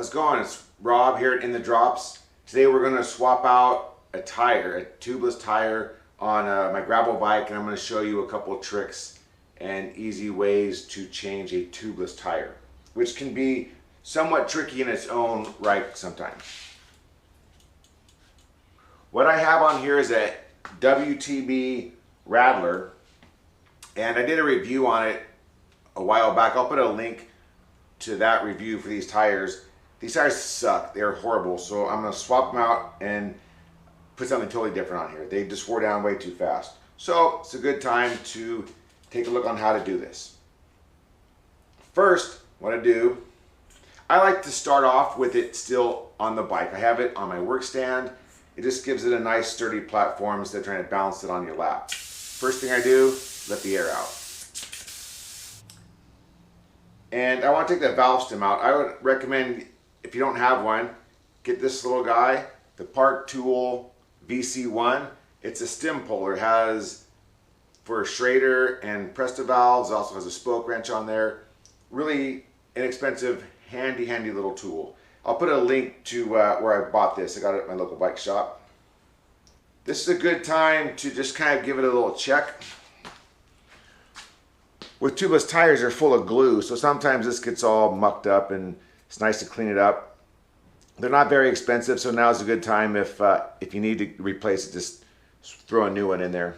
How's it going? It's Rob here at In the Drops. Today we're going to swap out a tire, a tubeless tire on my gravel bike, and I'm going to show you a couple of tricks and easy ways to change a tubeless tire, which can be somewhat tricky in its own right sometimes. What I have on here is a WTB Rattler, and I did a review on it a while back. I'll put a link to that review for these tires. These tires suck. They're horrible. So I'm going to swap them out and put something totally different on here. They just wore down way too fast. So it's a good time to take a look on how to do this. First, what I do, I like to start off with it still on the bike. I have it on my work stand. It just gives it a nice sturdy platform instead of trying to balance it on your lap. First thing I do, let the air out. And I want to take the valve stem out. I would recommend, if you don't have one, get this little guy, the Park Tool VC1. It's a stem puller. It has for Schrader and Presta valves. It also has a spoke wrench on there. Really inexpensive, handy little tool. I'll put a link to where I bought this. I got it at my local bike shop. This is a good time to just kind of give it a little check. With tubeless tires, they're full of glue, so sometimes this gets all mucked up and it's nice to clean it up. They're not very expensive, so now's a good time if you need to replace it, just throw a new one in there.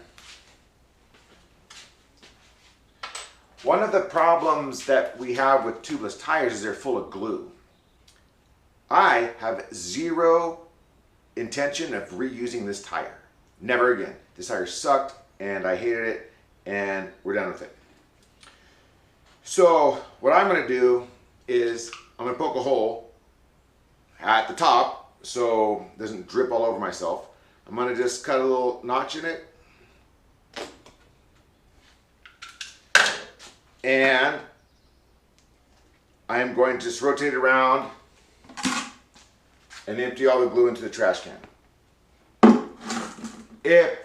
One of the problems that we have with tubeless tires is they're full of glue. I have zero intention of reusing this tire. Never again. This tire sucked and I hated it, and we're done with it. So what I'm going to do is I'm going to poke a hole at the top so it doesn't drip all over myself. I'm going to just cut a little notch in it, and I'm going to just rotate it around and empty all the glue into the trash can. If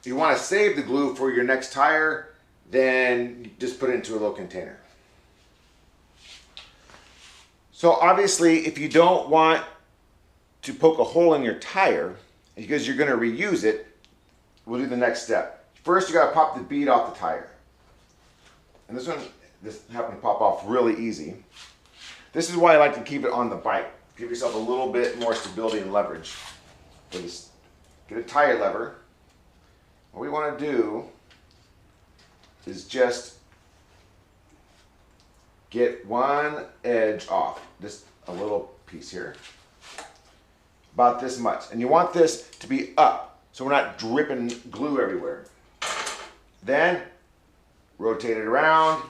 you want to save the glue for your next tire, then you just put it into a little container. So obviously, if you don't want to poke a hole in your tire because you're going to reuse it, we'll do the next step. First, you got to pop the bead off the tire. And this one, this happened to pop off really easy. This is why I like to keep it on the bike. Give yourself a little bit more stability and leverage. So just get a tire lever. What we want to do is just get one edge off, just a little piece here, about this much. And you want this to be up, so we're not dripping glue everywhere. Then rotate it around.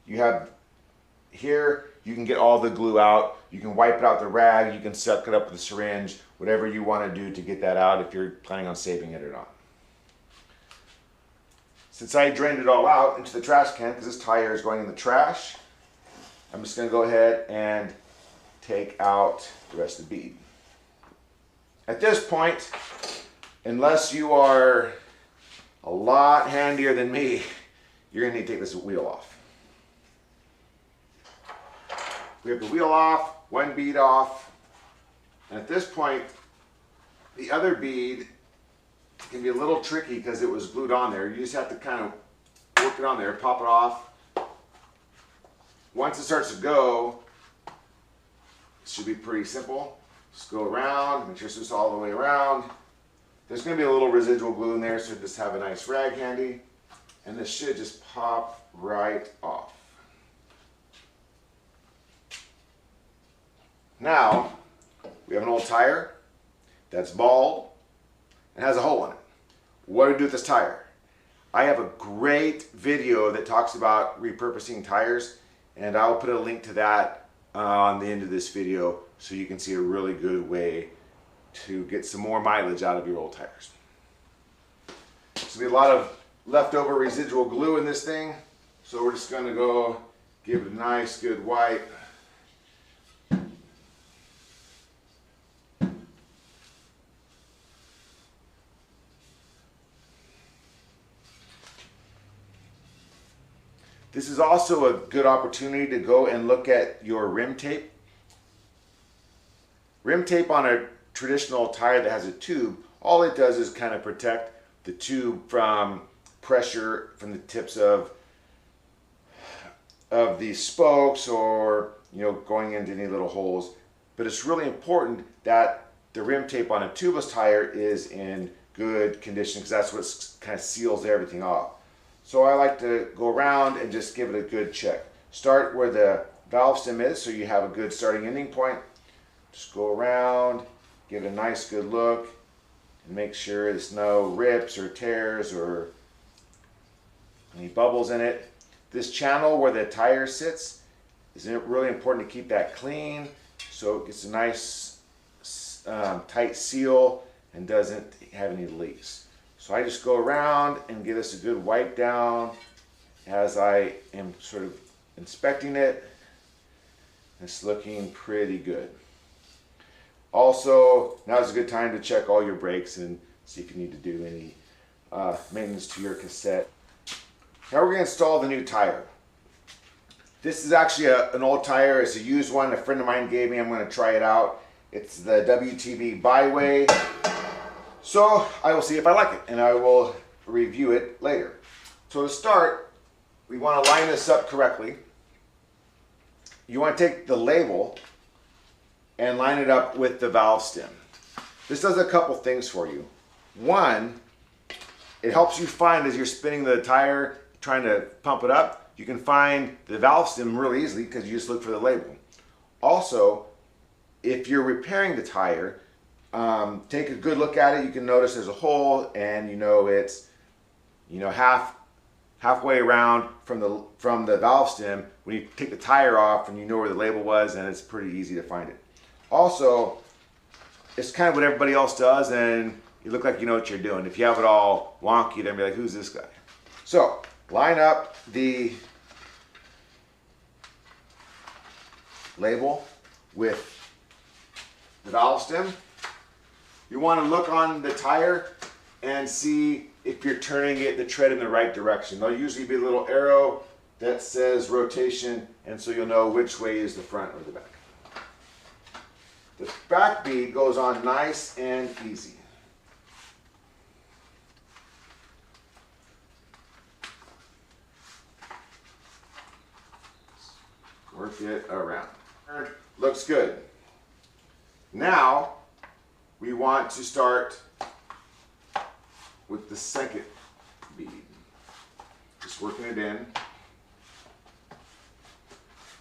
You have here, you can get all the glue out. You can wipe it out with the rag, you can suck it up with a syringe, whatever you want to do to get that out if you're planning on saving it or not. Since I drained it all out into the trash can, because this tire is going in the trash, I'm just going to go ahead and take out the rest of the bead. At this point, unless you are a lot handier than me, you're going to need to take this wheel off. We have the wheel off, one bead off, and at this point, the other bead can be a little tricky because it was glued on there. You just have to kind of work it on there, pop it off. Once it starts to go, it should be pretty simple. Just go around, make sure it's all the way around. There's going to be a little residual glue in there, so just have a nice rag handy. And this should just pop right off. Now, we have an old tire that's bald and has a hole in it. What do we do with this tire? I have a great video that talks about repurposing tires, and I'll put a link to that on the end of this video so you can see a really good way to get some more mileage out of your old tires. There's going to be a lot of leftover residual glue in this thing, so we're just going to go give it a nice good wipe. This is also a good opportunity to go and look at your rim tape. Rim tape on a traditional tire that has a tube, all it does is kind of protect the tube from pressure from the tips of the spokes, or going into any little holes. But it's really important that the rim tape on a tubeless tire is in good condition, because that's what kind of seals everything off. So I like to go around and just give it a good check. Start where the valve stem is, so you have a good starting ending point. Just go around, give it a nice good look, and make sure there's no rips or tears or any bubbles in it. This channel where the tire sits is really important to keep that clean, so it gets a nice tight seal and doesn't have any leaks. So I just go around and give this a good wipe down as I am sort of inspecting it. It's looking pretty good. Also, now is a good time to check all your brakes and see if you need to do any maintenance to your cassette. Now we're going to install the new tire. This is actually an old tire. It's a used one a friend of mine gave me. I'm going to try it out. It's the WTB Byway. So I will see if I like it, and I will review it later. So to start, we want to line this up correctly. You want to take the label and line it up with the valve stem. This does a couple things for you. One, it helps you find, as you're spinning the tire, trying to pump it up, you can find the valve stem really easily because you just look for the label. Also, if you're repairing the tire, take a good look at it. You can notice there's a hole, and it's halfway around from the valve stem when you take the tire off, and you know where the label was, and it's pretty easy to find it. Also, it's kind of what everybody else does, and you look like you know what you're doing. If you have it all wonky, then be like, who's this guy? So line up the label with the valve stem. You want to look on the tire and see if you're turning the tread in the right direction. There'll usually be a little arrow that says rotation, and so you'll know which way is the front or the back. The back bead goes on nice and easy. Work it around. Looks good. Now we want to start with the second bead. Just working it in,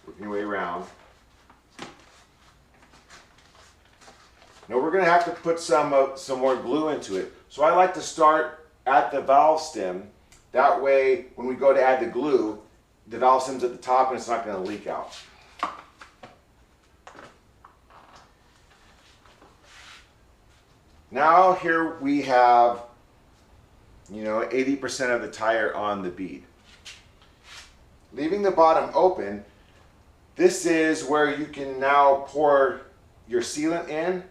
working your way around. Now we're going to have to put some more glue into it. So I like to start at the valve stem. That way, when we go to add the glue, the valve stem's at the top and it's not going to leak out. Now here we have 80% of the tire on the bead. Leaving the bottom open, this is where you can now pour your sealant in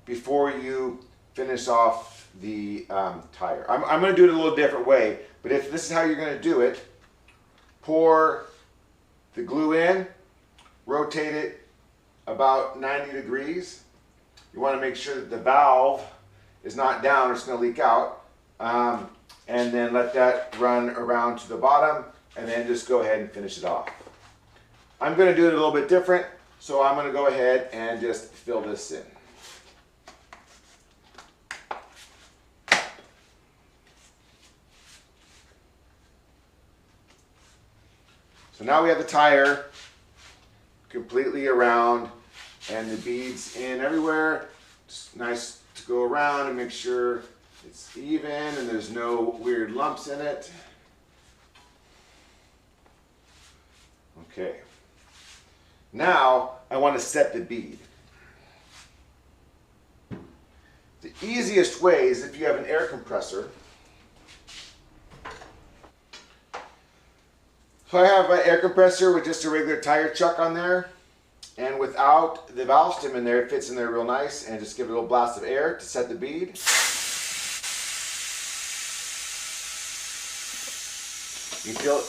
before you finish off the tire. I'm going to do it a little different way, but if this is how you're going to do it, pour the glue in, rotate it about 90 degrees. You want to make sure that the valve is not down or it's going to leak out. And then let that run around to the bottom, and then just go ahead and finish it off. I'm going to do it a little bit different, so I'm going to go ahead and just fill this in. So now we have the tire completely around and the beads in everywhere. It's nice to go around and make sure it's even and there's no weird lumps in it. Okay. Now I want to set the bead. The easiest way is if you have an air compressor. So I have an air compressor with just a regular tire chuck on there, and without the valve stem in there, it fits in there real nice, and just give it a little blast of air to set the bead. You feel it.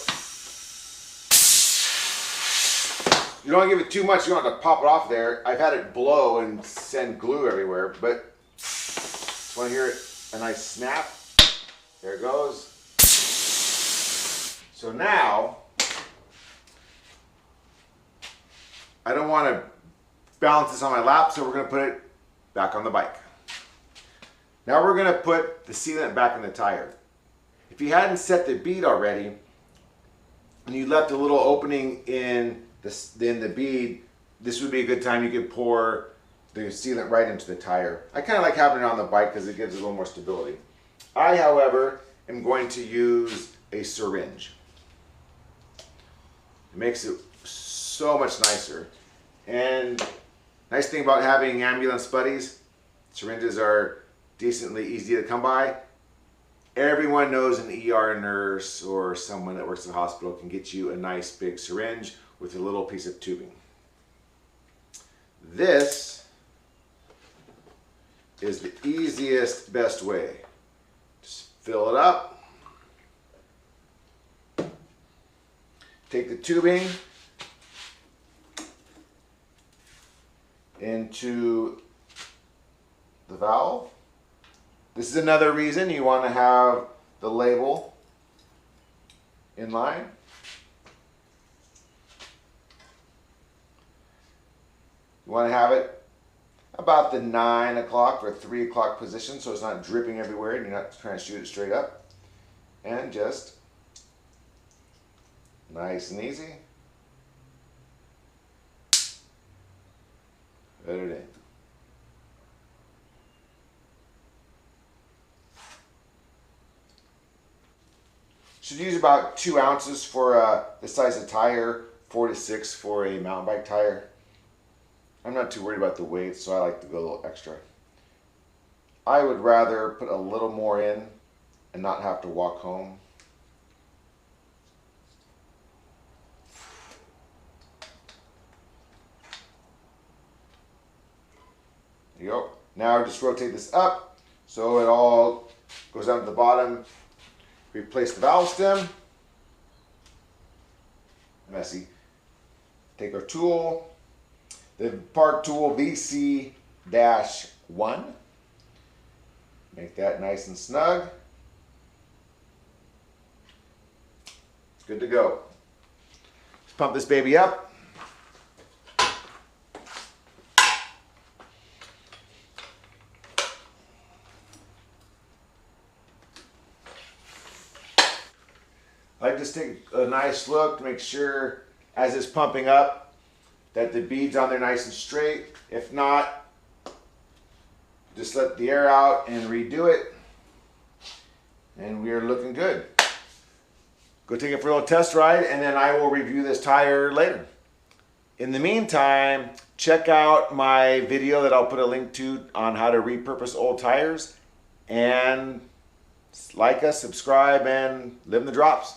You don't want to give it too much, you don't have to pop it off there. I've had it blow and send glue everywhere, but just want to hear it, a nice snap. There it goes. So now, I don't want to balance this on my lap, so we're going to put it back on the bike. Now we're going to put the sealant back in the tire. If you hadn't set the bead already, and you left a little opening in the bead, this would be a good time. You could pour the sealant right into the tire. I kind of like having it on the bike because it gives it a little more stability. I, however, am going to use a syringe. It makes it so much nicer. And nice thing about having ambulance buddies, syringes are decently easy to come by. Everyone knows an ER nurse or someone that works at the hospital can get you a nice big syringe with a little piece of tubing. This is the easiest, best way. Just fill it up. Take the tubing into the valve. This is another reason you want to have the label in line. You want to have it about the 9 o'clock or 3 o'clock position so it's not dripping everywhere and you're not trying to shoot it straight up. And just nice and easy. Put it in. Should use about 2 ounces for the size of tire, 4 to 6 for a mountain bike tire. I'm not too worried about the weight, so I like to go a little extra. I would rather put a little more in and not have to walk home. There you go. Now just rotate this up so it all goes down to the bottom. Replace the valve stem. Messy. Take our tool, the Park Tool VC-1. Make that nice and snug. It's good to go. Let's pump this baby up. I just take a nice look to make sure as it's pumping up that the bead's on there nice and straight. If not, just let the air out and redo it. And we are looking good. Go take it for a little test ride and then I will review this tire later. In the meantime, check out my video that I'll put a link to on how to repurpose old tires, and like us, subscribe, and live in the drops.